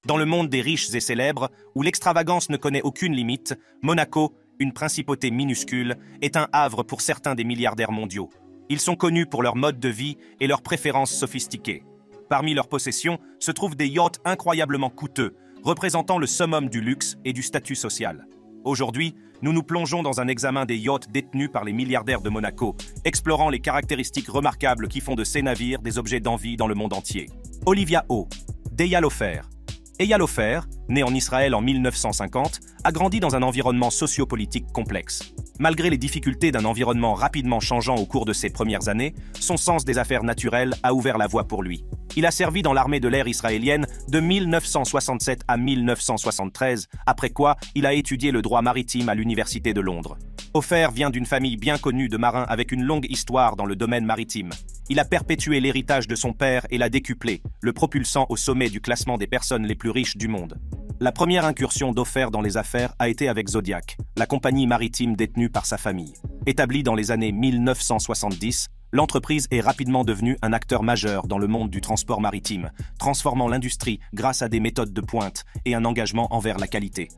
Dans le monde des riches et célèbres, où l'extravagance ne connaît aucune limite, Monaco, une principauté minuscule, est un havre pour certains des milliardaires mondiaux. Ils sont connus pour leur mode de vie et leurs préférences sophistiquées. Parmi leurs possessions se trouvent des yachts incroyablement coûteux, représentant le summum du luxe et du statut social. Aujourd'hui, nous nous plongeons dans un examen des yachts détenus par les milliardaires de Monaco, explorant les caractéristiques remarquables qui font de ces navires des objets d'envie dans le monde entier. Olivia O. Eyal Ofer. Eyal Ofer, né en Israël en 1950, a grandi dans un environnement socio-politique complexe. Malgré les difficultés d'un environnement rapidement changeant au cours de ses premières années, son sens des affaires naturelles a ouvert la voie pour lui. Il a servi dans l'armée de l'air israélienne de 1967 à 1973, après quoi il a étudié le droit maritime à l'Université de Londres. Ofer vient d'une famille bien connue de marins avec une longue histoire dans le domaine maritime. Il a perpétué l'héritage de son père et l'a décuplé, le propulsant au sommet du classement des personnes les plus riches du monde. La première incursion d'Ofer dans les affaires a été avec Zodiac, la compagnie maritime détenue par sa famille. Établie dans les années 1970, l'entreprise est rapidement devenue un acteur majeur dans le monde du transport maritime, transformant l'industrie grâce à des méthodes de pointe et un engagement envers la qualité.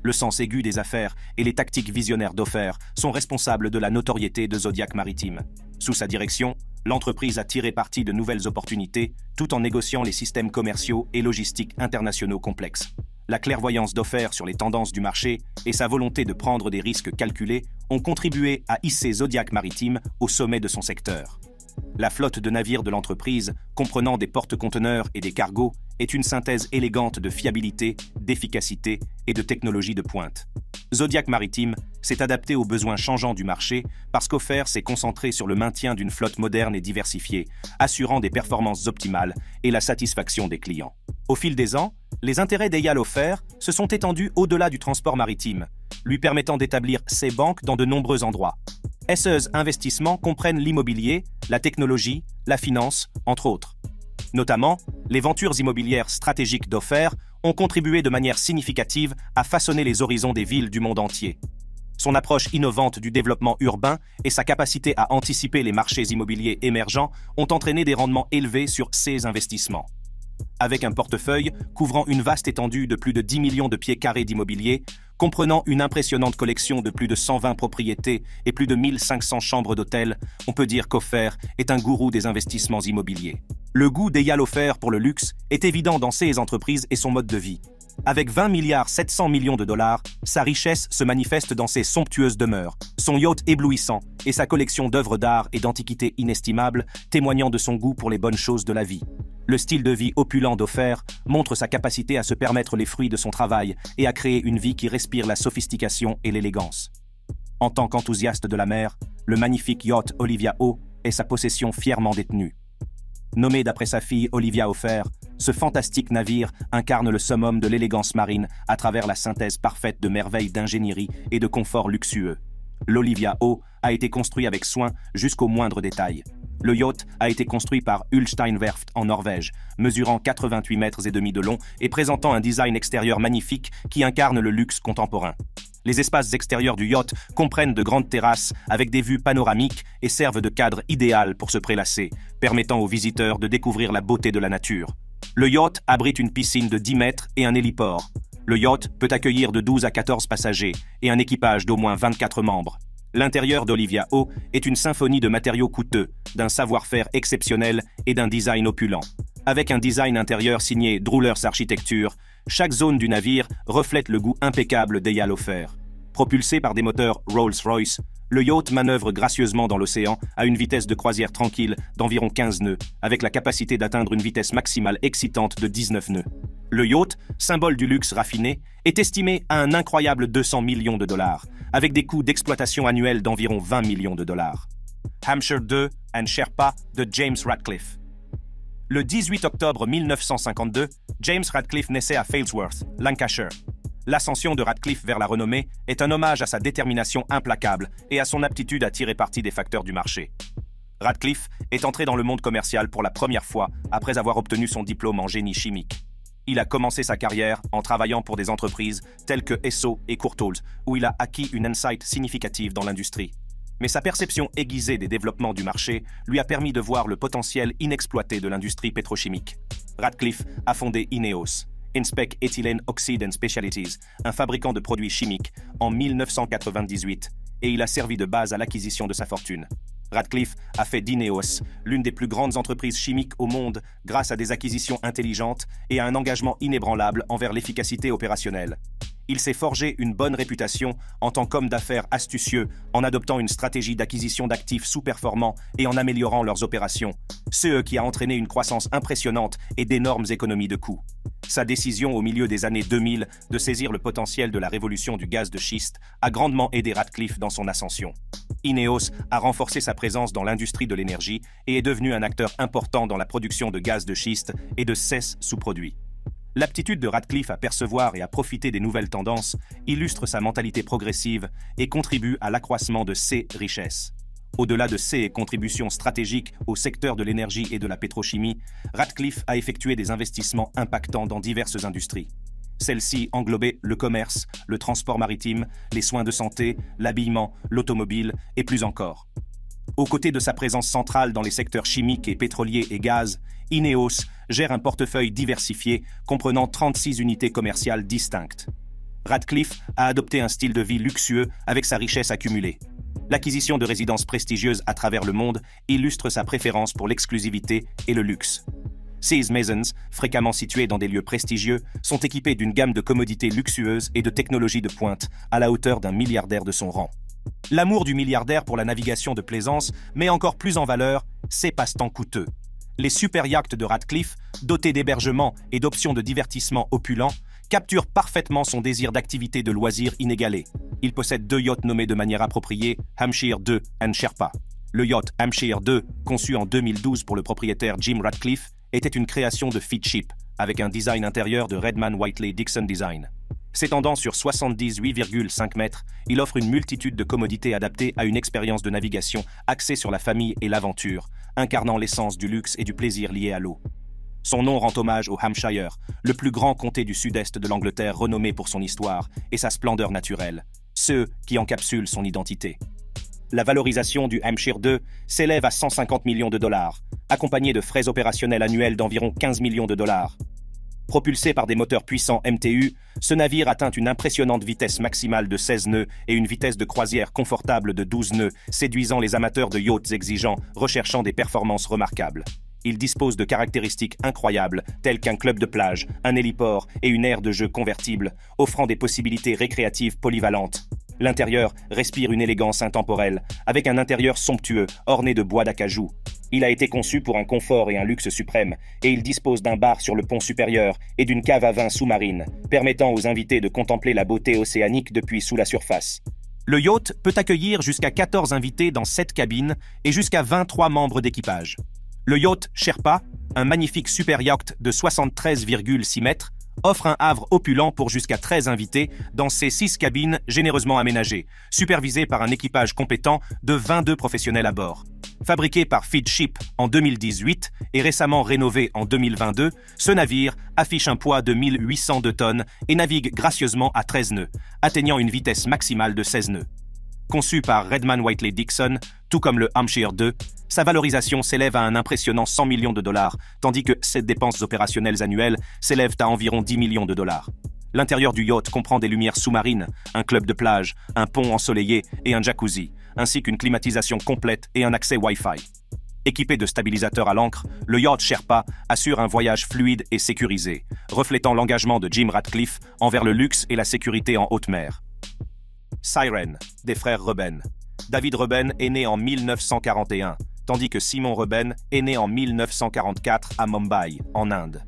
Le sens aigu des affaires et les tactiques visionnaires d'Ofer sont responsables de la notoriété de Zodiac Maritime. Sous sa direction, l'entreprise a tiré parti de nouvelles opportunités tout en négociant les systèmes commerciaux et logistiques internationaux complexes. La clairvoyance d'Ofer sur les tendances du marché et sa volonté de prendre des risques calculés ont contribué à hisser Zodiac Maritime au sommet de son secteur. La flotte de navires de l'entreprise, comprenant des porte-conteneurs et des cargos, est une synthèse élégante de fiabilité, d'efficacité et de technologie de pointe. Zodiac Maritime s'est adapté aux besoins changeants du marché parce qu'Ofer s'est concentré sur le maintien d'une flotte moderne et diversifiée, assurant des performances optimales et la satisfaction des clients. Au fil des ans, les intérêts d'Eyal Ofer se sont étendus au-delà du transport maritime, lui permettant d'établir ses banques dans de nombreux endroits. SE's investissements comprennent l'immobilier, la technologie, la finance, entre autres. Notamment, les ventures immobilières stratégiques d'Ofer ont contribué de manière significative à façonner les horizons des villes du monde entier. Son approche innovante du développement urbain et sa capacité à anticiper les marchés immobiliers émergents ont entraîné des rendements élevés sur ces investissements. Avec un portefeuille couvrant une vaste étendue de plus de 10 millions de pieds carrés d'immobilier, comprenant une impressionnante collection de plus de 120 propriétés et plus de 1500 chambres d'hôtel, on peut dire qu'Ofer est un gourou des investissements immobiliers. Le goût d'Eyal Ofer pour le luxe est évident dans ses entreprises et son mode de vie. Avec 20,7 milliards de dollars, sa richesse se manifeste dans ses somptueuses demeures, son yacht éblouissant et sa collection d'œuvres d'art et d'antiquités inestimables, témoignant de son goût pour les bonnes choses de la vie. Le style de vie opulent d'Ofer montre sa capacité à se permettre les fruits de son travail et à créer une vie qui respire la sophistication et l'élégance. En tant qu'enthousiaste de la mer, le magnifique yacht Olivia O est sa possession fièrement détenue. Nommé d'après sa fille Olivia Ofer, ce fantastique navire incarne le summum de l'élégance marine à travers la synthèse parfaite de merveilles d'ingénierie et de confort luxueux. L'Olivia O a été construit avec soin jusqu'au moindre détail. Le yacht a été construit par Ulstein Werft en Norvège, mesurant 88 mètres et demi de long et présentant un design extérieur magnifique qui incarne le luxe contemporain. Les espaces extérieurs du yacht comprennent de grandes terrasses avec des vues panoramiques et servent de cadre idéal pour se prélasser, permettant aux visiteurs de découvrir la beauté de la nature. Le yacht abrite une piscine de 10 mètres et un héliport. Le yacht peut accueillir de 12 à 14 passagers et un équipage d'au moins 24 membres. L'intérieur d'Olivia O est une symphonie de matériaux coûteux, d'un savoir-faire exceptionnel et d'un design opulent. Avec un design intérieur signé Droulers Architecture, chaque zone du navire reflète le goût impeccable d'Eyal Ofer. Propulsé par des moteurs Rolls-Royce, le yacht manœuvre gracieusement dans l'océan à une vitesse de croisière tranquille d'environ 15 nœuds, avec la capacité d'atteindre une vitesse maximale excitante de 19 nœuds. Le yacht, symbole du luxe raffiné, est estimé à un incroyable 200 millions de dollars, avec des coûts d'exploitation annuels d'environ 20 millions de dollars. Hampshire 2 and Sherpa de James Radcliffe. Le 18 octobre 1952, James Radcliffe naissait à Failsworth, Lancashire. L'ascension de Radcliffe vers la renommée est un hommage à sa détermination implacable et à son aptitude à tirer parti des facteurs du marché. Radcliffe est entré dans le monde commercial pour la première fois après avoir obtenu son diplôme en génie chimique. Il a commencé sa carrière en travaillant pour des entreprises telles que Esso et Courtaulds, où il a acquis une insight significative dans l'industrie. Mais sa perception aiguisée des développements du marché lui a permis de voir le potentiel inexploité de l'industrie pétrochimique. Radcliffe a fondé Ineos, Inspec Ethylene Oxide and Specialties, un fabricant de produits chimiques, en 1998, et il a servi de base à l'acquisition de sa fortune. Radcliffe a fait d'Ineos l'une des plus grandes entreprises chimiques au monde grâce à des acquisitions intelligentes et à un engagement inébranlable envers l'efficacité opérationnelle. Il s'est forgé une bonne réputation en tant qu'homme d'affaires astucieux en adoptant une stratégie d'acquisition d'actifs sous-performants et en améliorant leurs opérations, ce qui a entraîné une croissance impressionnante et d'énormes économies de coûts. Sa décision au milieu des années 2000 de saisir le potentiel de la révolution du gaz de schiste a grandement aidé Radcliffe dans son ascension. Ineos a renforcé sa présence dans l'industrie de l'énergie et est devenu un acteur important dans la production de gaz de schiste et de ses sous-produits. L'aptitude de Radcliffe à percevoir et à profiter des nouvelles tendances illustre sa mentalité progressive et contribue à l'accroissement de ses richesses. Au-delà de ses contributions stratégiques au secteur de l'énergie et de la pétrochimie, Radcliffe a effectué des investissements impactants dans diverses industries. Celles-ci englobaient le commerce, le transport maritime, les soins de santé, l'habillement, l'automobile et plus encore. Aux côtés de sa présence centrale dans les secteurs chimiques et pétroliers et gaz, Ineos gère un portefeuille diversifié comprenant 36 unités commerciales distinctes. Radcliffe a adopté un style de vie luxueux avec sa richesse accumulée. L'acquisition de résidences prestigieuses à travers le monde illustre sa préférence pour l'exclusivité et le luxe. Ses maisons, fréquemment situées dans des lieux prestigieux, sont équipées d'une gamme de commodités luxueuses et de technologies de pointe à la hauteur d'un milliardaire de son rang. L'amour du milliardaire pour la navigation de plaisance met encore plus en valeur ses passe-temps coûteux. Les super yachts de Radcliffe, dotés d'hébergement et d'options de divertissement opulents, capturent parfaitement son désir d'activité de loisirs inégalé. Il possède 2 yachts nommés de manière appropriée Hampshire 2 and Sherpa. Le yacht Hampshire 2, conçu en 2012 pour le propriétaire Jim Ratcliffe, était une création de FeedShip, avec un design intérieur de Redman Whiteley Dixon Design. S'étendant sur 78,5 mètres, il offre une multitude de commodités adaptées à une expérience de navigation axée sur la famille et l'aventure, incarnant l'essence du luxe et du plaisir lié à l'eau. Son nom rend hommage au Hampshire, le plus grand comté du sud-est de l'Angleterre renommé pour son histoire et sa splendeur naturelle, ceux qui encapsulent son identité. La valorisation du Hampshire 2 s'élève à 150 millions de dollars, accompagné de frais opérationnels annuels d'environ 15 millions de dollars. Propulsé par des moteurs puissants MTU, ce navire atteint une impressionnante vitesse maximale de 16 nœuds et une vitesse de croisière confortable de 12 nœuds, séduisant les amateurs de yachts exigeants recherchant des performances remarquables. Il dispose de caractéristiques incroyables, telles qu'un club de plage, un héliport et une aire de jeu convertible, offrant des possibilités récréatives polyvalentes. L'intérieur respire une élégance intemporelle, avec un intérieur somptueux, orné de bois d'acajou. Il a été conçu pour un confort et un luxe suprême, et il dispose d'un bar sur le pont supérieur et d'une cave à vin sous-marine, permettant aux invités de contempler la beauté océanique depuis sous la surface. Le yacht peut accueillir jusqu'à 14 invités dans 7 cabines et jusqu'à 23 membres d'équipage. Le yacht Sherpa, un magnifique super yacht de 73,6 mètres, offre un havre opulent pour jusqu'à 13 invités dans ses 6 cabines généreusement aménagées, supervisées par un équipage compétent de 22 professionnels à bord. Fabriqué par FeedShip en 2018 et récemment rénové en 2022, ce navire affiche un poids de 1802 tonnes et navigue gracieusement à 13 nœuds, atteignant une vitesse maximale de 16 nœuds. Conçu par Redman Whiteley Dixon, tout comme le Hampshire 2, sa valorisation s'élève à un impressionnant 100 millions de dollars, tandis que ses dépenses opérationnelles annuelles s'élèvent à environ 10 millions de dollars. L'intérieur du yacht comprend des lumières sous-marines, un club de plage, un pont ensoleillé et un jacuzzi, ainsi qu'une climatisation complète et un accès Wi-Fi. Équipé de stabilisateurs à l'ancre, le yacht Sherpa assure un voyage fluide et sécurisé, reflétant l'engagement de Jim Ratcliffe envers le luxe et la sécurité en haute mer. Siren, des frères Reuben. David Reuben est né en 1941, tandis que Simon Reuben est né en 1944 à Mumbai, en Inde.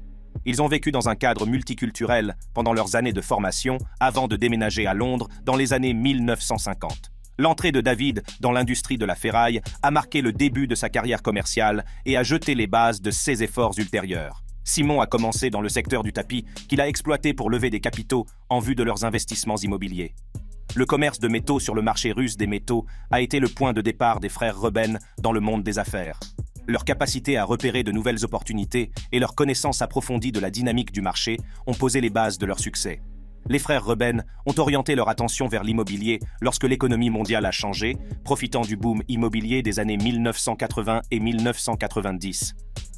Ils ont vécu dans un cadre multiculturel pendant leurs années de formation avant de déménager à Londres dans les années 1950. L'entrée de David dans l'industrie de la ferraille a marqué le début de sa carrière commerciale et a jeté les bases de ses efforts ultérieurs. Simon a commencé dans le secteur du tapis qu'il a exploité pour lever des capitaux en vue de leurs investissements immobiliers. Le commerce de métaux sur le marché russe des métaux a été le point de départ des frères Reuben dans le monde des affaires. Leur capacité à repérer de nouvelles opportunités et leur connaissance approfondie de la dynamique du marché ont posé les bases de leur succès. Les frères Reuben ont orienté leur attention vers l'immobilier lorsque l'économie mondiale a changé, profitant du boom immobilier des années 1980 et 1990.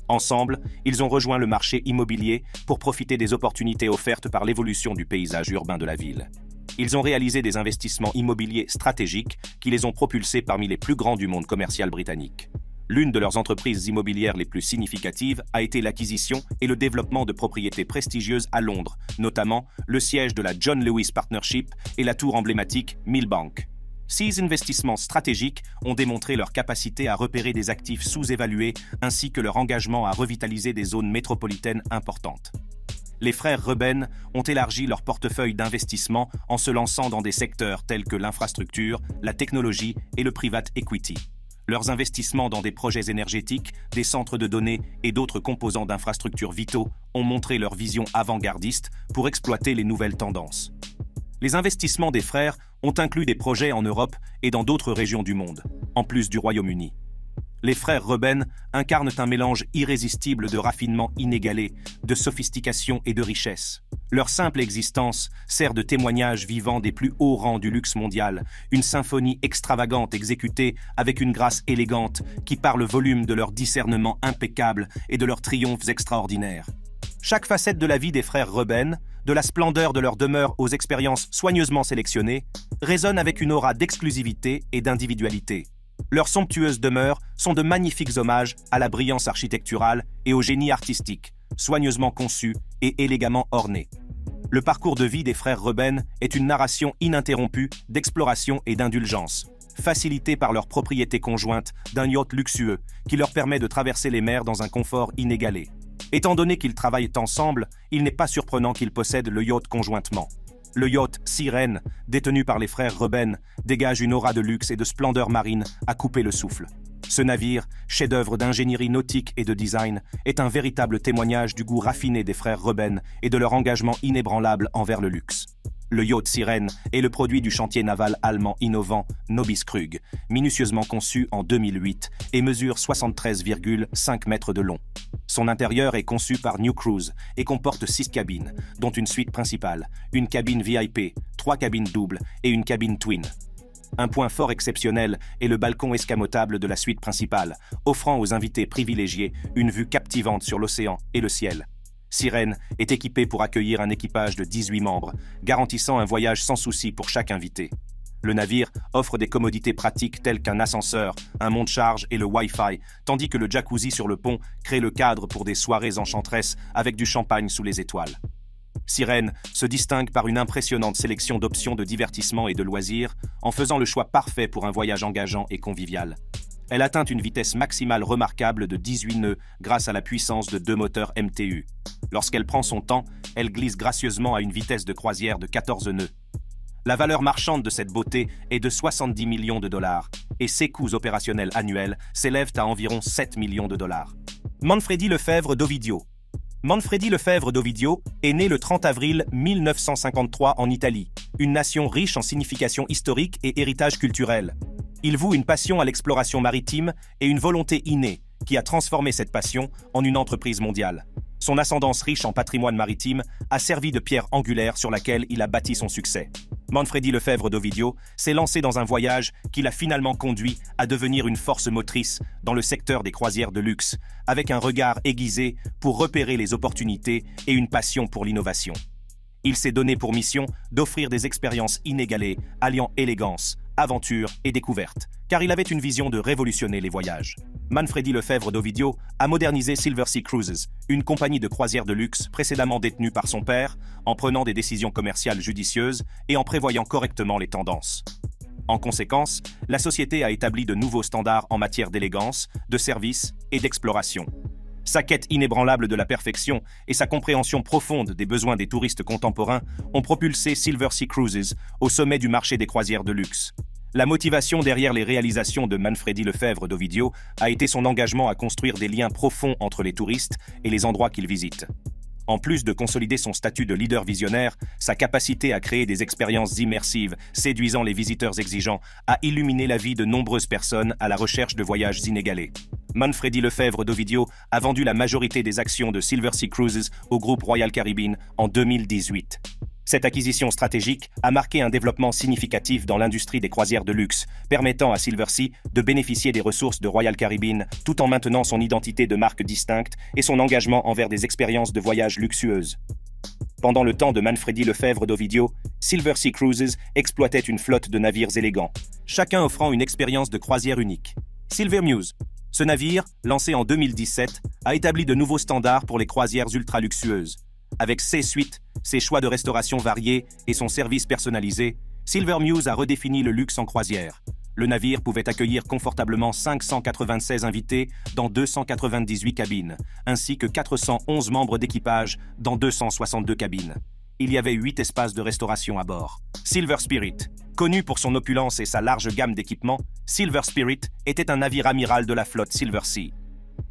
Ensemble, ils ont rejoint le marché immobilier pour profiter des opportunités offertes par l'évolution du paysage urbain de la ville. Ils ont réalisé des investissements immobiliers stratégiques qui les ont propulsés parmi les plus grands du monde commercial britannique. L'une de leurs entreprises immobilières les plus significatives a été l'acquisition et le développement de propriétés prestigieuses à Londres, notamment le siège de la John Lewis Partnership et la tour emblématique Millbank. Ces investissements stratégiques ont démontré leur capacité à repérer des actifs sous-évalués ainsi que leur engagement à revitaliser des zones métropolitaines importantes. Les frères Reuben ont élargi leur portefeuille d'investissement en se lançant dans des secteurs tels que l'infrastructure, la technologie et le private equity. Leurs investissements dans des projets énergétiques, des centres de données et d'autres composants d'infrastructures vitaux ont montré leur vision avant-gardiste pour exploiter les nouvelles tendances. Les investissements des frères ont inclus des projets en Europe et dans d'autres régions du monde, en plus du Royaume-Uni. Les frères Reuben incarnent un mélange irrésistible de raffinement inégalé, de sophistication et de richesse. Leur simple existence sert de témoignage vivant des plus hauts rangs du luxe mondial, une symphonie extravagante exécutée avec une grâce élégante qui parle volume de leur discernement impeccable et de leurs triomphes extraordinaires. Chaque facette de la vie des frères Reuben, de la splendeur de leur demeure aux expériences soigneusement sélectionnées, résonne avec une aura d'exclusivité et d'individualité. Leurs somptueuses demeures sont de magnifiques hommages à la brillance architecturale et au génie artistique, soigneusement conçus et élégamment ornés. Le parcours de vie des frères Reuben est une narration ininterrompue d'exploration et d'indulgence, facilitée par leur propriété conjointe d'un yacht luxueux qui leur permet de traverser les mers dans un confort inégalé. Étant donné qu'ils travaillent ensemble, il n'est pas surprenant qu'ils possèdent le yacht conjointement. Le yacht Sirène, détenu par les frères Reuben, dégage une aura de luxe et de splendeur marine à couper le souffle. Ce navire, chef-d'œuvre d'ingénierie nautique et de design, est un véritable témoignage du goût raffiné des frères Reuben et de leur engagement inébranlable envers le luxe. Le yacht Sirène est le produit du chantier naval allemand innovant Nobis Krug, minutieusement conçu en 2008 et mesure 73,5 mètres de long. Son intérieur est conçu par New Cruise et comporte 6 cabines, dont une suite principale, une cabine VIP, 3 cabines doubles et une cabine twin. Un point fort exceptionnel est le balcon escamotable de la suite principale, offrant aux invités privilégiés une vue captivante sur l'océan et le ciel. Sirène est équipée pour accueillir un équipage de 18 membres, garantissant un voyage sans souci pour chaque invité. Le navire offre des commodités pratiques telles qu'un ascenseur, un monte-charge et le Wi-Fi, tandis que le jacuzzi sur le pont crée le cadre pour des soirées enchanteresses avec du champagne sous les étoiles. Sirène se distingue par une impressionnante sélection d'options de divertissement et de loisirs, en faisant le choix parfait pour un voyage engageant et convivial. Elle atteint une vitesse maximale remarquable de 18 nœuds grâce à la puissance de 2 moteurs MTU. Lorsqu'elle prend son temps, elle glisse gracieusement à une vitesse de croisière de 14 nœuds. La valeur marchande de cette beauté est de 70 millions de dollars et ses coûts opérationnels annuels s'élèvent à environ 7 millions de dollars. Manfredi Lefebvre d'Ovidio. Manfredi Lefebvre d'Ovidio est né le 30 avril 1953 en Italie, une nation riche en signification historique et héritage culturel. Il voue une passion à l'exploration maritime et une volonté innée qui a transformé cette passion en une entreprise mondiale. Son ascendance riche en patrimoine maritime a servi de pierre angulaire sur laquelle il a bâti son succès. Manfredi Lefebvre d'Ovidio s'est lancé dans un voyage qui l'a finalement conduit à devenir une force motrice dans le secteur des croisières de luxe, avec un regard aiguisé pour repérer les opportunités et une passion pour l'innovation. Il s'est donné pour mission d'offrir des expériences inégalées, alliant élégance, aventure et découverte, car il avait une vision de révolutionner les voyages. Manfredi Lefebvre d'Ovidio a modernisé Silversea Cruises, une compagnie de croisière de luxe précédemment détenue par son père, en prenant des décisions commerciales judicieuses et en prévoyant correctement les tendances. En conséquence, la société a établi de nouveaux standards en matière d'élégance, de service et d'exploration. Sa quête inébranlable de la perfection et sa compréhension profonde des besoins des touristes contemporains ont propulsé Silversea Cruises au sommet du marché des croisières de luxe. La motivation derrière les réalisations de Manfredi Lefebvre d'Ovidio a été son engagement à construire des liens profonds entre les touristes et les endroits qu'ils visitent. En plus de consolider son statut de leader visionnaire, sa capacité à créer des expériences immersives, séduisant les visiteurs exigeants, a illuminé la vie de nombreuses personnes à la recherche de voyages inégalés. Manfredi Lefebvre d'Ovidio a vendu la majorité des actions de Silversea Cruises au groupe Royal Caribbean en 2018. Cette acquisition stratégique a marqué un développement significatif dans l'industrie des croisières de luxe, permettant à Silversea de bénéficier des ressources de Royal Caribbean tout en maintenant son identité de marque distincte et son engagement envers des expériences de voyage luxueuses. Pendant le temps de Manfredi Lefebvre d'Ovidio, Silversea Cruises exploitait une flotte de navires élégants, chacun offrant une expérience de croisière unique. Silver Muse. Ce navire, lancé en 2017, a établi de nouveaux standards pour les croisières ultra-luxueuses. Avec ses suites, ses choix de restauration variés et son service personnalisé, Silver Muse a redéfini le luxe en croisière. Le navire pouvait accueillir confortablement 596 invités dans 298 cabines, ainsi que 411 membres d'équipage dans 262 cabines. Il y avait 8 espaces de restauration à bord. Silver Spirit. Connu pour son opulence et sa large gamme d'équipements, Silver Spirit était un navire amiral de la flotte Silversea.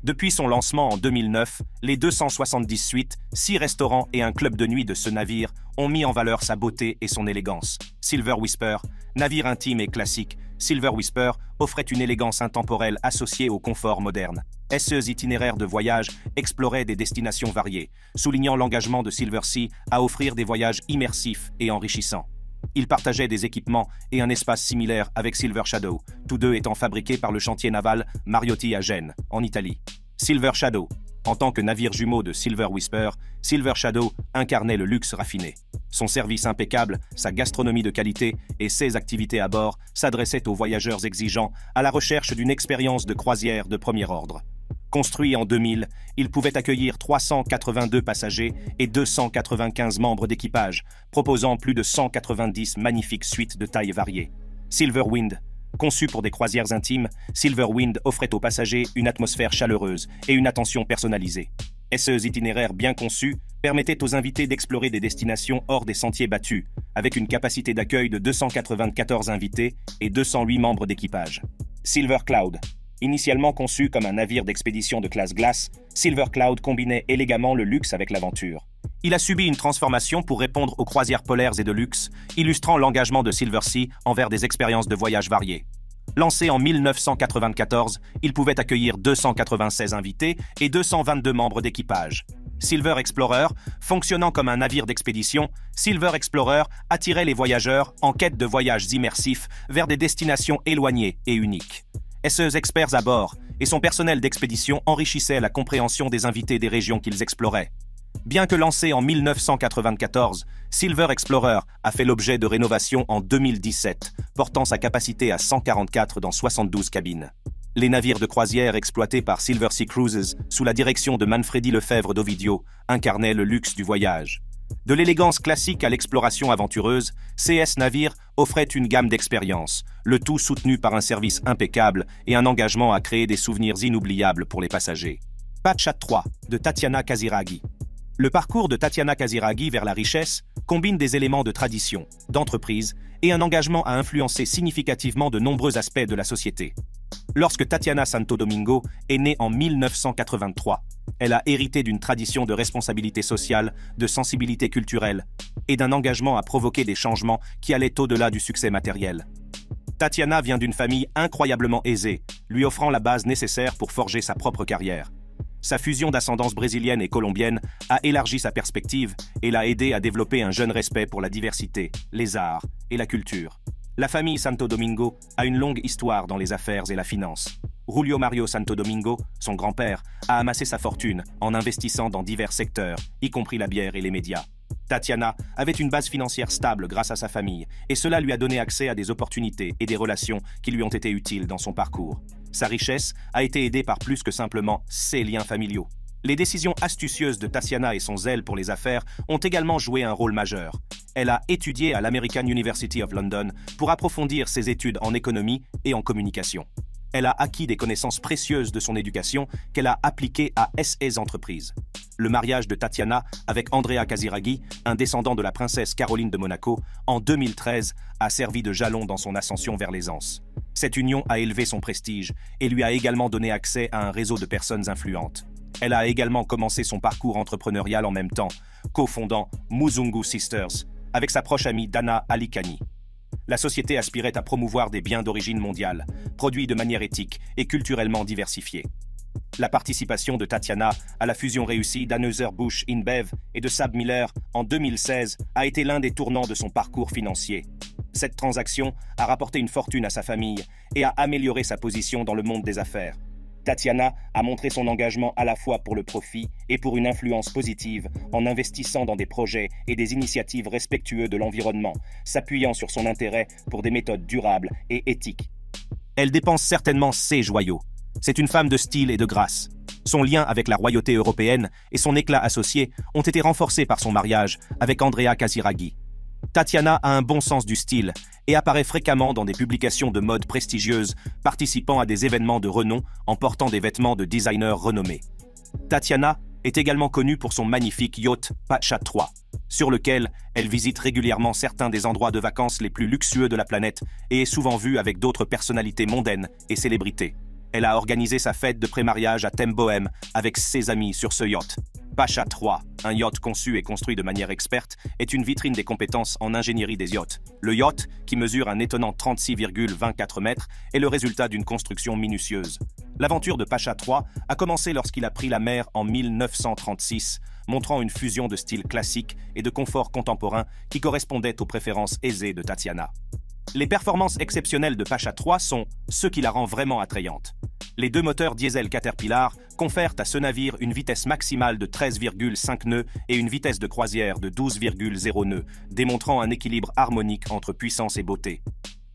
Depuis son lancement en 2009, les 270 suites, 6 restaurants et un club de nuit de ce navire ont mis en valeur sa beauté et son élégance. Silver Whisper, navire intime et classique, Silver Whisper offrait une élégance intemporelle associée au confort moderne. Ses itinéraires de voyage exploraient des destinations variées, soulignant l'engagement de Silversea à offrir des voyages immersifs et enrichissants. Il partageait des équipements et un espace similaire avec Silver Shadow, tous deux étant fabriqués par le chantier naval Mariotti à Gênes, en Italie. Silver Shadow. En tant que navire jumeau de Silver Whisper, Silver Shadow incarnait le luxe raffiné. Son service impeccable, sa gastronomie de qualité et ses activités à bord s'adressaient aux voyageurs exigeants à la recherche d'une expérience de croisière de premier ordre. Construit en 2000, il pouvait accueillir 382 passagers et 295 membres d'équipage, proposant plus de 190 magnifiques suites de tailles variées. Silver Wind. Conçu pour des croisières intimes, Silver Wind offrait aux passagers une atmosphère chaleureuse et une attention personnalisée. Ces itinéraires bien conçus permettaient aux invités d'explorer des destinations hors des sentiers battus, avec une capacité d'accueil de 294 invités et 208 membres d'équipage. Silver Cloud. Initialement conçu comme un navire d'expédition de classe glace, Silver Cloud combinait élégamment le luxe avec l'aventure. Il a subi une transformation pour répondre aux croisières polaires et de luxe, illustrant l'engagement de Silversea envers des expériences de voyage variées. Lancé en 1994, il pouvait accueillir 296 invités et 222 membres d'équipage. Silver Explorer, fonctionnant comme un navire d'expédition, Silver Explorer attirait les voyageurs en quête de voyages immersifs vers des destinations éloignées et uniques. Ses experts à bord et son personnel d'expédition enrichissaient la compréhension des invités des régions qu'ils exploraient. Bien que lancé en 1994, Silver Explorer a fait l'objet de rénovations en 2017, portant sa capacité à 144 dans 72 cabines. Les navires de croisière exploités par Silversea Cruises, sous la direction de Manfredi Lefebvre d'Ovidio, incarnaient le luxe du voyage. De l'élégance classique à l'exploration aventureuse, CS Navire offrait une gamme d'expériences, le tout soutenu par un service impeccable et un engagement à créer des souvenirs inoubliables pour les passagers. Patchat 3 de Tatiana Casiraghi. Le parcours de Tatiana Casiraghi vers la richesse combine des éléments de tradition, d'entreprise et un engagement à influencer significativement de nombreux aspects de la société. Lorsque Tatiana Santo Domingo est née en 1983, elle a hérité d'une tradition de responsabilité sociale, de sensibilité culturelle et d'un engagement à provoquer des changements qui allaient au-delà du succès matériel. Tatiana vient d'une famille incroyablement aisée, lui offrant la base nécessaire pour forger sa propre carrière. Sa fusion d'ascendance brésilienne et colombienne a élargi sa perspective et l'a aidé à développer un jeune respect pour la diversité, les arts et la culture. La famille Santo Domingo a une longue histoire dans les affaires et la finance. Julio Mario Santo Domingo, son grand-père, a amassé sa fortune en investissant dans divers secteurs, y compris la bière et les médias. Tatiana avait une base financière stable grâce à sa famille, et cela lui a donné accès à des opportunités et des relations qui lui ont été utiles dans son parcours. Sa richesse a été aidée par plus que simplement ses liens familiaux. Les décisions astucieuses de Tatiana et son zèle pour les affaires ont également joué un rôle majeur. Elle a étudié à l'American University of London pour approfondir ses études en économie et en communication. Elle a acquis des connaissances précieuses de son éducation qu'elle a appliquées à ses entreprises. Le mariage de Tatiana avec Andrea Casiraghi, un descendant de la princesse Caroline de Monaco, en 2013, a servi de jalon dans son ascension vers l'aisance. Cette union a élevé son prestige et lui a également donné accès à un réseau de personnes influentes. Elle a également commencé son parcours entrepreneurial en même temps, cofondant Muzungu Sisters, avec sa proche amie Dana Alikani. La société aspirait à promouvoir des biens d'origine mondiale, produits de manière éthique et culturellement diversifiée. La participation de Tatiana à la fusion réussie d'Anheuser-Busch InBev et de SABMiller en 2016 a été l'un des tournants de son parcours financier. Cette transaction a rapporté une fortune à sa famille et a amélioré sa position dans le monde des affaires. Tatiana a montré son engagement à la fois pour le profit et pour une influence positive en investissant dans des projets et des initiatives respectueux de l'environnement, s'appuyant sur son intérêt pour des méthodes durables et éthiques. Elle dépense certainement ses joyaux. C'est une femme de style et de grâce. Son lien avec la royauté européenne et son éclat associé ont été renforcés par son mariage avec Andrea Casiraghi. Tatiana a un bon sens du style et apparaît fréquemment dans des publications de mode prestigieuses, participant à des événements de renom en portant des vêtements de designers renommés. Tatiana est également connue pour son magnifique yacht Pacha 3, sur lequel elle visite régulièrement certains des endroits de vacances les plus luxueux de la planète et est souvent vue avec d'autres personnalités mondaines et célébrités. Elle a organisé sa fête de pré-mariage à Thème Bohème avec ses amis sur ce yacht. Pacha 3, un yacht conçu et construit de manière experte, est une vitrine des compétences en ingénierie des yachts. Le yacht, qui mesure un étonnant 36,24 mètres, est le résultat d'une construction minutieuse. L'aventure de Pacha 3 a commencé lorsqu'il a pris la mer en 1936, montrant une fusion de style classique et de confort contemporain qui correspondait aux préférences aisées de Tatiana. Les performances exceptionnelles de Pacha 3 sont ce qui la rend vraiment attrayante. Les deux moteurs diesel Caterpillar confèrent à ce navire une vitesse maximale de 13,5 nœuds et une vitesse de croisière de 12,0 nœuds, démontrant un équilibre harmonique entre puissance et beauté.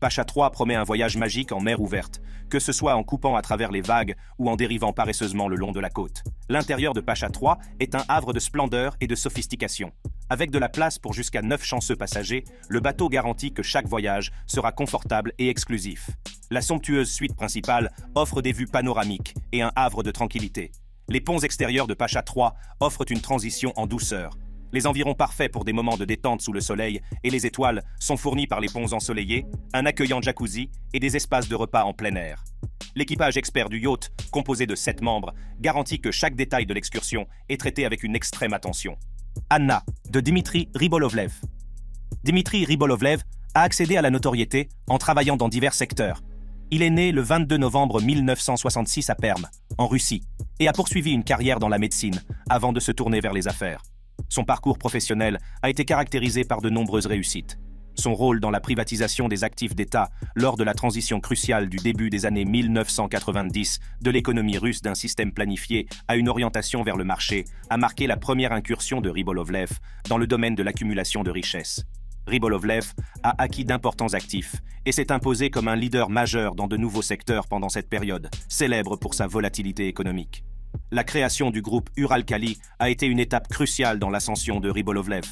Pacha 3 promet un voyage magique en mer ouverte, que ce soit en coupant à travers les vagues ou en dérivant paresseusement le long de la côte. L'intérieur de Pacha 3 est un havre de splendeur et de sophistication. Avec de la place pour jusqu'à 9 chanceux passagers, le bateau garantit que chaque voyage sera confortable et exclusif. La somptueuse suite principale offre des vues panoramiques et un havre de tranquillité. Les ponts extérieurs de Pacha 3 offrent une transition en douceur. Les environs parfaits pour des moments de détente sous le soleil et les étoiles sont fournis par les ponts ensoleillés, un accueillant jacuzzi et des espaces de repas en plein air. L'équipage expert du yacht, composé de 7 membres, garantit que chaque détail de l'excursion est traité avec une extrême attention. Anna, de Dimitri Ribolovlev. Dimitri Ribolovlev a accédé à la notoriété en travaillant dans divers secteurs. Il est né le 22 novembre 1966 à Perm, en Russie, et a poursuivi une carrière dans la médecine avant de se tourner vers les affaires. Son parcours professionnel a été caractérisé par de nombreuses réussites. Son rôle dans la privatisation des actifs d'État lors de la transition cruciale du début des années 1990 de l'économie russe d'un système planifié à une orientation vers le marché a marqué la première incursion de Ribolovlev dans le domaine de l'accumulation de richesses. Ribolovlev a acquis d'importants actifs et s'est imposé comme un leader majeur dans de nouveaux secteurs pendant cette période, célèbre pour sa volatilité économique. La création du groupe Uralkali a été une étape cruciale dans l'ascension de Ribolovlev.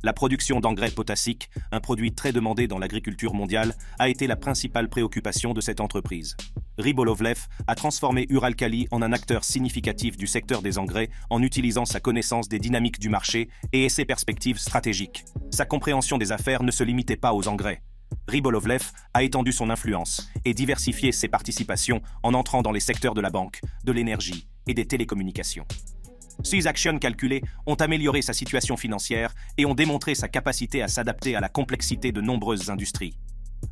La production d'engrais potassiques, un produit très demandé dans l'agriculture mondiale, a été la principale préoccupation de cette entreprise. Ribolovlev a transformé Uralkali en un acteur significatif du secteur des engrais en utilisant sa connaissance des dynamiques du marché et ses perspectives stratégiques. Sa compréhension des affaires ne se limitait pas aux engrais. Ribolovlev a étendu son influence et diversifié ses participations en entrant dans les secteurs de la banque, de l'énergie et des télécommunications. Ces actions calculées ont amélioré sa situation financière et ont démontré sa capacité à s'adapter à la complexité de nombreuses industries.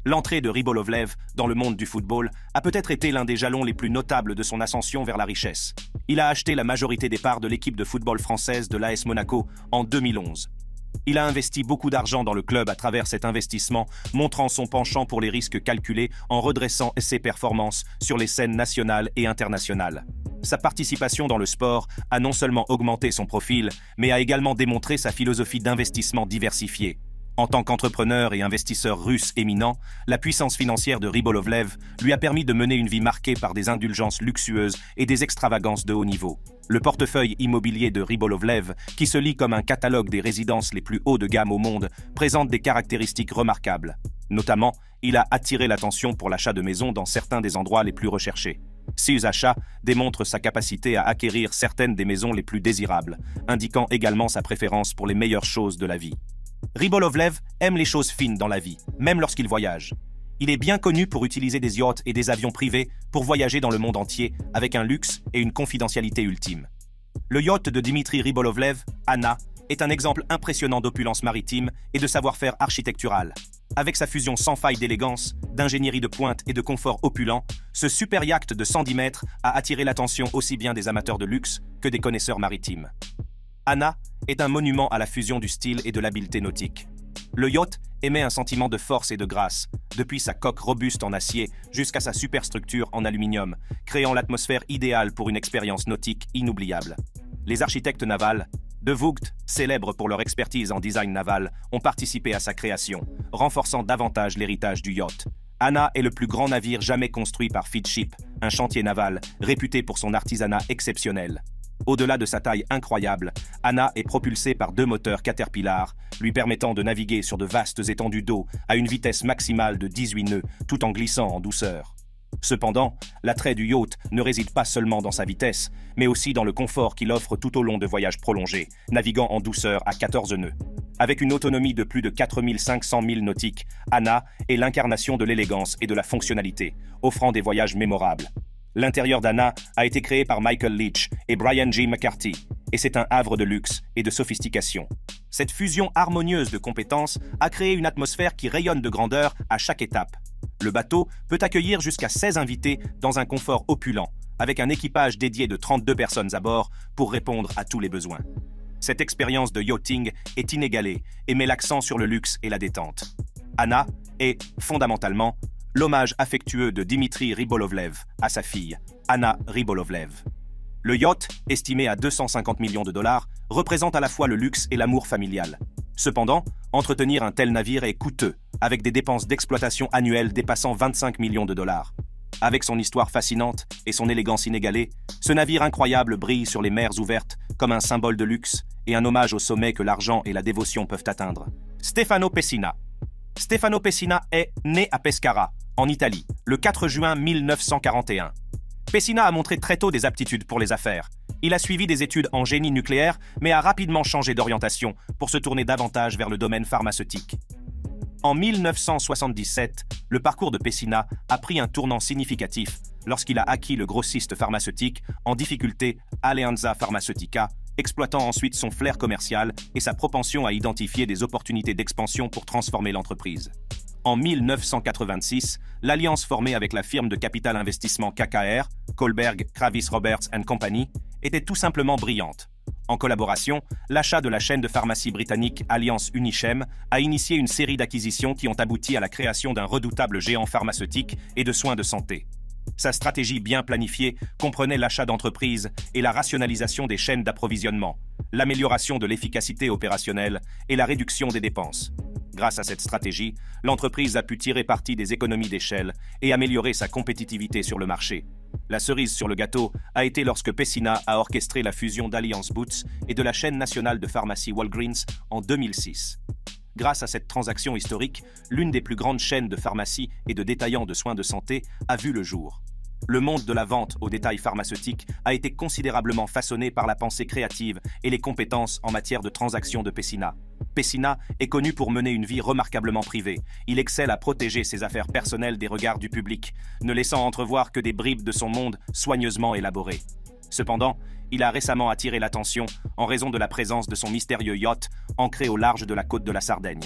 L'entrée de Ribolovlev dans le monde du football a peut-être été l'un des jalons les plus notables de son ascension vers la richesse. Il a acheté la majorité des parts de l'équipe de football française de l'AS Monaco en 2011. Il a investi beaucoup d'argent dans le club à travers cet investissement, montrant son penchant pour les risques calculés en redressant ses performances sur les scènes nationales et internationales. Sa participation dans le sport a non seulement augmenté son profil, mais a également démontré sa philosophie d'investissement diversifiée. En tant qu'entrepreneur et investisseur russe éminent, la puissance financière de Ribolovlev lui a permis de mener une vie marquée par des indulgences luxueuses et des extravagances de haut niveau. Le portefeuille immobilier de Ribolovlev, qui se lit comme un catalogue des résidences les plus hauts de gamme au monde, présente des caractéristiques remarquables. Notamment, il a attiré l'attention pour l'achat de maisons dans certains des endroits les plus recherchés. Ces achats démontrent sa capacité à acquérir certaines des maisons les plus désirables, indiquant également sa préférence pour les meilleures choses de la vie. Ribolovlev aime les choses fines dans la vie, même lorsqu'il voyage. Il est bien connu pour utiliser des yachts et des avions privés pour voyager dans le monde entier avec un luxe et une confidentialité ultime. Le yacht de Dimitri Ribolovlev, Anna, est un exemple impressionnant d'opulence maritime et de savoir-faire architectural. Avec sa fusion sans faille d'élégance, d'ingénierie de pointe et de confort opulent, ce super yacht de 110 mètres a attiré l'attention aussi bien des amateurs de luxe que des connaisseurs maritimes. Anna est un monument à la fusion du style et de l'habileté nautique. Le yacht émet un sentiment de force et de grâce, depuis sa coque robuste en acier jusqu'à sa superstructure en aluminium, créant l'atmosphère idéale pour une expérience nautique inoubliable. Les architectes navals, De Voogd, célèbres pour leur expertise en design naval, ont participé à sa création, renforçant davantage l'héritage du yacht. Anna est le plus grand navire jamais construit par Fitship, un chantier naval réputé pour son artisanat exceptionnel. Au-delà de sa taille incroyable, Anna est propulsée par 2 moteurs Caterpillar, lui permettant de naviguer sur de vastes étendues d'eau à une vitesse maximale de 18 nœuds, tout en glissant en douceur. Cependant, l'attrait du yacht ne réside pas seulement dans sa vitesse, mais aussi dans le confort qu'il offre tout au long de voyages prolongés, naviguant en douceur à 14 nœuds. Avec une autonomie de plus de 4500 milles nautiques, Anna est l'incarnation de l'élégance et de la fonctionnalité, offrant des voyages mémorables. L'intérieur d'Anna a été créé par Michael Leach et Brian G. McCarthy, et c'est un havre de luxe et de sophistication. Cette fusion harmonieuse de compétences a créé une atmosphère qui rayonne de grandeur à chaque étape. Le bateau peut accueillir jusqu'à 16 invités dans un confort opulent, avec un équipage dédié de 32 personnes à bord pour répondre à tous les besoins. Cette expérience de yachting est inégalée et met l'accent sur le luxe et la détente. Anna est, fondamentalement, l'hommage affectueux de Dimitri Rybolovlev à sa fille, Anna Rybolovlev. Le yacht, estimé à 250 millions de dollars, représente à la fois le luxe et l'amour familial. Cependant, entretenir un tel navire est coûteux, avec des dépenses d'exploitation annuelles dépassant 25 millions de dollars. Avec son histoire fascinante et son élégance inégalée, ce navire incroyable brille sur les mers ouvertes comme un symbole de luxe et un hommage au sommet que l'argent et la dévotion peuvent atteindre. Stefano Pessina. Stefano Pessina est né à Pescara, en Italie, le 4 juin 1941. Pessina a montré très tôt des aptitudes pour les affaires. Il a suivi des études en génie nucléaire, mais a rapidement changé d'orientation pour se tourner davantage vers le domaine pharmaceutique. En 1977, le parcours de Pessina a pris un tournant significatif lorsqu'il a acquis le grossiste pharmaceutique en difficulté Alleanza Pharmaceutica, exploitant ensuite son flair commercial et sa propension à identifier des opportunités d'expansion pour transformer l'entreprise. En 1986, l'alliance formée avec la firme de capital investissement KKR, Kohlberg Kravis Roberts & Company, était tout simplement brillante. En collaboration, l'achat de la chaîne de pharmacie britannique Alliance Unichem a initié une série d'acquisitions qui ont abouti à la création d'un redoutable géant pharmaceutique et de soins de santé. Sa stratégie bien planifiée comprenait l'achat d'entreprises et la rationalisation des chaînes d'approvisionnement, l'amélioration de l'efficacité opérationnelle et la réduction des dépenses. Grâce à cette stratégie, l'entreprise a pu tirer parti des économies d'échelle et améliorer sa compétitivité sur le marché. La cerise sur le gâteau a été lorsque Pessina a orchestré la fusion d'Alliance Boots et de la chaîne nationale de pharmacie Walgreens en 2006. Grâce à cette transaction historique, l'une des plus grandes chaînes de pharmacie et de détaillants de soins de santé a vu le jour. Le monde de la vente au détail pharmaceutique a été considérablement façonné par la pensée créative et les compétences en matière de transactions de Pessina. Pessina est connu pour mener une vie remarquablement privée. Il excelle à protéger ses affaires personnelles des regards du public, ne laissant entrevoir que des bribes de son monde soigneusement élaborées. Cependant, il a récemment attiré l'attention en raison de la présence de son mystérieux yacht ancré au large de la côte de la Sardaigne.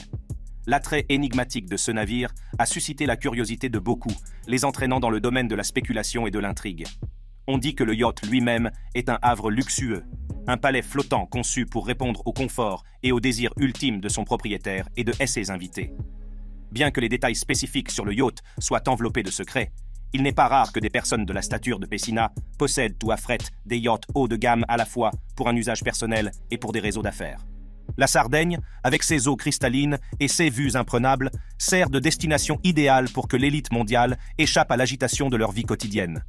L'attrait énigmatique de ce navire a suscité la curiosité de beaucoup, les entraînant dans le domaine de la spéculation et de l'intrigue. On dit que le yacht lui-même est un havre luxueux, un palais flottant conçu pour répondre au confort et au désir ultime de son propriétaire et de ses invités. Bien que les détails spécifiques sur le yacht soient enveloppés de secrets, il n'est pas rare que des personnes de la stature de Pessina possèdent ou affrètent des yachts haut de gamme à la fois pour un usage personnel et pour des réseaux d'affaires. La Sardaigne, avec ses eaux cristallines et ses vues imprenables, sert de destination idéale pour que l'élite mondiale échappe à l'agitation de leur vie quotidienne.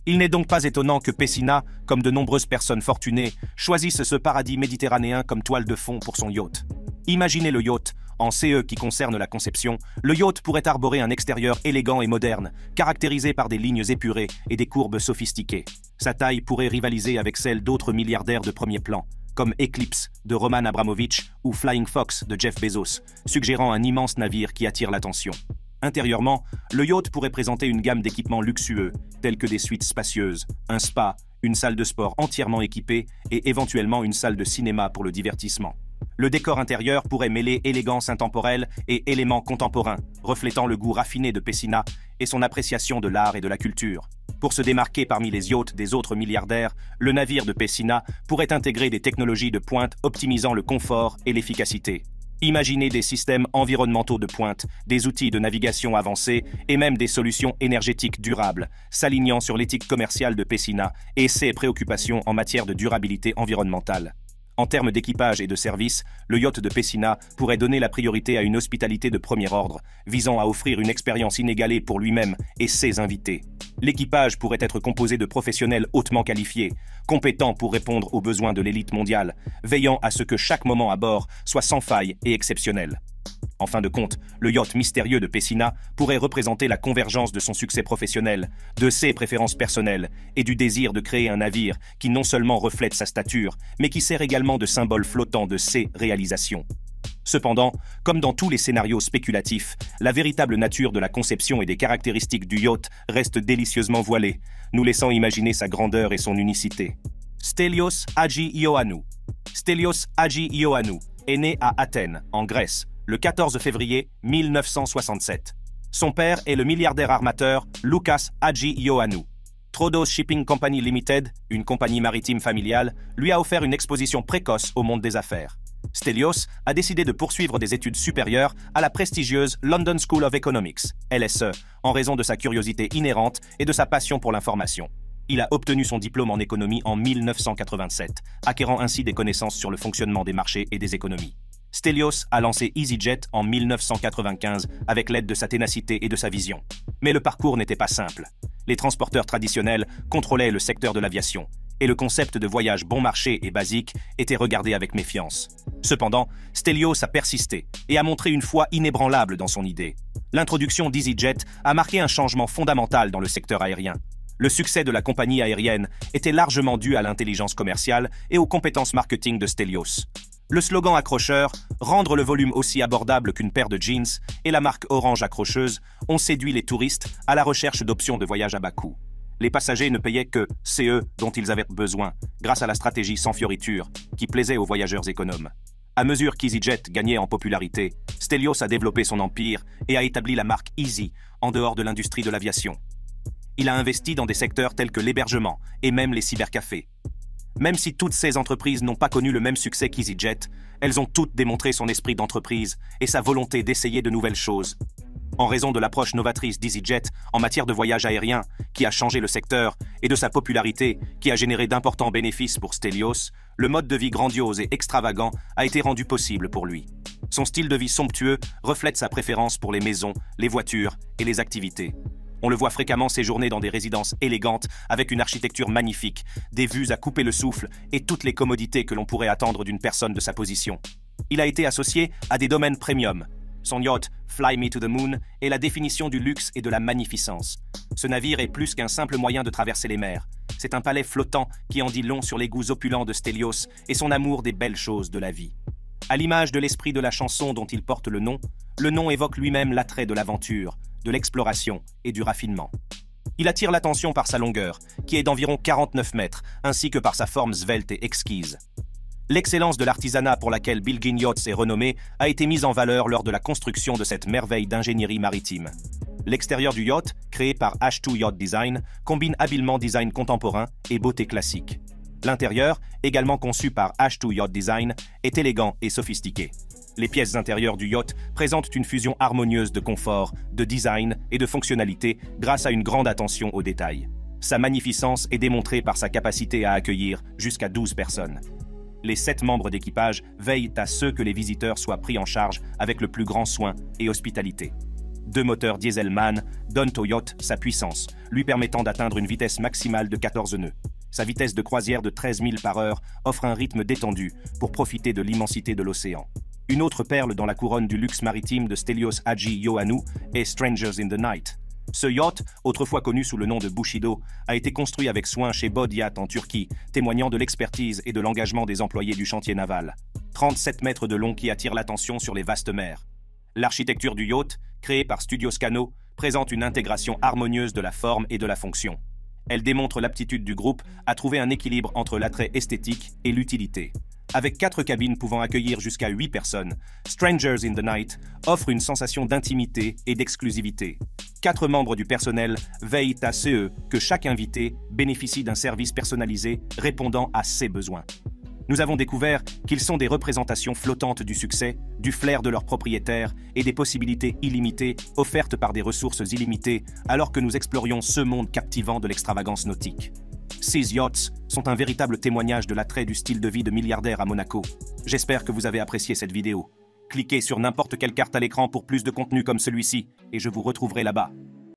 Il n'est donc pas étonnant que Pessina, comme de nombreuses personnes fortunées, choisisse ce paradis méditerranéen comme toile de fond pour son yacht. Imaginez le yacht. En CE qui concerne la conception, le yacht pourrait arborer un extérieur élégant et moderne, caractérisé par des lignes épurées et des courbes sophistiquées. Sa taille pourrait rivaliser avec celle d'autres milliardaires de premier plan, comme Eclipse de Roman Abramovich ou Flying Fox de Jeff Bezos, suggérant un immense navire qui attire l'attention. Intérieurement, le yacht pourrait présenter une gamme d'équipements luxueux, tels que des suites spacieuses, un spa, une salle de sport entièrement équipée et éventuellement une salle de cinéma pour le divertissement. Le décor intérieur pourrait mêler élégance intemporelle et éléments contemporains, reflétant le goût raffiné de Pessina et son appréciation de l'art et de la culture. Pour se démarquer parmi les yachts des autres milliardaires, le navire de Pessina pourrait intégrer des technologies de pointe optimisant le confort et l'efficacité. Imaginez des systèmes environnementaux de pointe, des outils de navigation avancés et même des solutions énergétiques durables, s'alignant sur l'éthique commerciale de Pessina et ses préoccupations en matière de durabilité environnementale. En termes d'équipage et de service, le yacht de Pessina pourrait donner la priorité à une hospitalité de premier ordre, visant à offrir une expérience inégalée pour lui-même et ses invités. L'équipage pourrait être composé de professionnels hautement qualifiés, compétents pour répondre aux besoins de l'élite mondiale, veillant à ce que chaque moment à bord soit sans faille et exceptionnel. En fin de compte, le yacht mystérieux de Pessina pourrait représenter la convergence de son succès professionnel, de ses préférences personnelles et du désir de créer un navire qui non seulement reflète sa stature, mais qui sert également de symbole flottant de ses réalisations. Cependant, comme dans tous les scénarios spéculatifs, la véritable nature de la conception et des caractéristiques du yacht reste délicieusement voilée, nous laissant imaginer sa grandeur et son unicité. Stelios Hagioannou. Stelios Hagioannou est né à Athènes, en Grèce, le 14 février 1967. Son père est le milliardaire armateur Loukas Hagioannou. Troodos Shipping Company Limited, une compagnie maritime familiale, lui a offert une exposition précoce au monde des affaires. Stelios a décidé de poursuivre des études supérieures à la prestigieuse London School of Economics, LSE, en raison de sa curiosité inhérente et de sa passion pour l'information. Il a obtenu son diplôme en économie en 1987, acquérant ainsi des connaissances sur le fonctionnement des marchés et des économies. Stelios a lancé EasyJet en 1995 avec l'aide de sa ténacité et de sa vision. Mais le parcours n'était pas simple. Les transporteurs traditionnels contrôlaient le secteur de l'aviation, et le concept de voyage bon marché et basique était regardé avec méfiance. Cependant, Stelios a persisté et a montré une foi inébranlable dans son idée. L'introduction d'EasyJet a marqué un changement fondamental dans le secteur aérien. Le succès de la compagnie aérienne était largement dû à l'intelligence commerciale et aux compétences marketing de Stelios. Le slogan accrocheur « Rendre le volume aussi abordable qu'une paire de jeans » et la marque Orange accrocheuse ont séduit les touristes à la recherche d'options de voyage à bas coût. Les passagers ne payaient que CE dont ils avaient besoin, grâce à la stratégie sans fioriture, qui plaisait aux voyageurs économes. À mesure qu'EasyJet gagnait en popularité, Stelios a développé son empire et a établi la marque Easy en dehors de l'industrie de l'aviation. Il a investi dans des secteurs tels que l'hébergement et même les cybercafés. Même si toutes ces entreprises n'ont pas connu le même succès qu'EasyJet, elles ont toutes démontré son esprit d'entreprise et sa volonté d'essayer de nouvelles choses. En raison de l'approche novatrice d'EasyJet en matière de voyage aérien, qui a changé le secteur, et de sa popularité, qui a généré d'importants bénéfices pour Stelios, le mode de vie grandiose et extravagant a été rendu possible pour lui. Son style de vie somptueux reflète sa préférence pour les maisons, les voitures et les activités. On le voit fréquemment séjourner dans des résidences élégantes avec une architecture magnifique, des vues à couper le souffle et toutes les commodités que l'on pourrait attendre d'une personne de sa position. Il a été associé à des domaines premium. Son yacht Fly Me to the Moon est la définition du luxe et de la magnificence. Ce navire est plus qu'un simple moyen de traverser les mers. C'est un palais flottant qui en dit long sur les goûts opulents de Stelios et son amour des belles choses de la vie. À l'image de l'esprit de la chanson dont il porte le nom évoque lui-même l'attrait de l'aventure, de l'exploration et du raffinement. Il attire l'attention par sa longueur, qui est d'environ 49 mètres, ainsi que par sa forme svelte et exquise. L'excellence de l'artisanat pour laquelle Bilgin Yachts est renommé a été mise en valeur lors de la construction de cette merveille d'ingénierie maritime. L'extérieur du yacht, créé par H2 Yacht Design, combine habilement design contemporain et beauté classique. L'intérieur, également conçu par H2 Yacht Design, est élégant et sophistiqué. Les pièces intérieures du yacht présentent une fusion harmonieuse de confort, de design et de fonctionnalité grâce à une grande attention aux détails. Sa magnificence est démontrée par sa capacité à accueillir jusqu'à 12 personnes. Les 7 membres d'équipage veillent à ce que les visiteurs soient pris en charge avec le plus grand soin et hospitalité. 2 moteurs Dieselman donnent au yacht sa puissance, lui permettant d'atteindre une vitesse maximale de 14 nœuds. Sa vitesse de croisière de 13 000 par heure offre un rythme détendu pour profiter de l'immensité de l'océan. Une autre perle dans la couronne du luxe maritime de Stelios Hagioannou est Strangers in the Night. Ce yacht, autrefois connu sous le nom de Bushido, a été construit avec soin chez Bod Yacht en Turquie, témoignant de l'expertise et de l'engagement des employés du chantier naval. 37 mètres de long qui attirent l'attention sur les vastes mers. L'architecture du yacht, créée par Studio Scano, présente une intégration harmonieuse de la forme et de la fonction. Elle démontre l'aptitude du groupe à trouver un équilibre entre l'attrait esthétique et l'utilité. Avec 4 cabines pouvant accueillir jusqu'à 8 personnes, Strangers in the Night offre une sensation d'intimité et d'exclusivité. 4 membres du personnel veillent à ce que chaque invité bénéficie d'un service personnalisé répondant à ses besoins. Nous avons découvert qu'ils sont des représentations flottantes du succès, du flair de leurs propriétaires et des possibilités illimitées offertes par des ressources illimitées alors que nous explorions ce monde captivant de l'extravagance nautique. Ces yachts sont un véritable témoignage de l'attrait du style de vie de milliardaire à Monaco. J'espère que vous avez apprécié cette vidéo. Cliquez sur n'importe quelle carte à l'écran pour plus de contenu comme celui-ci et je vous retrouverai là-bas.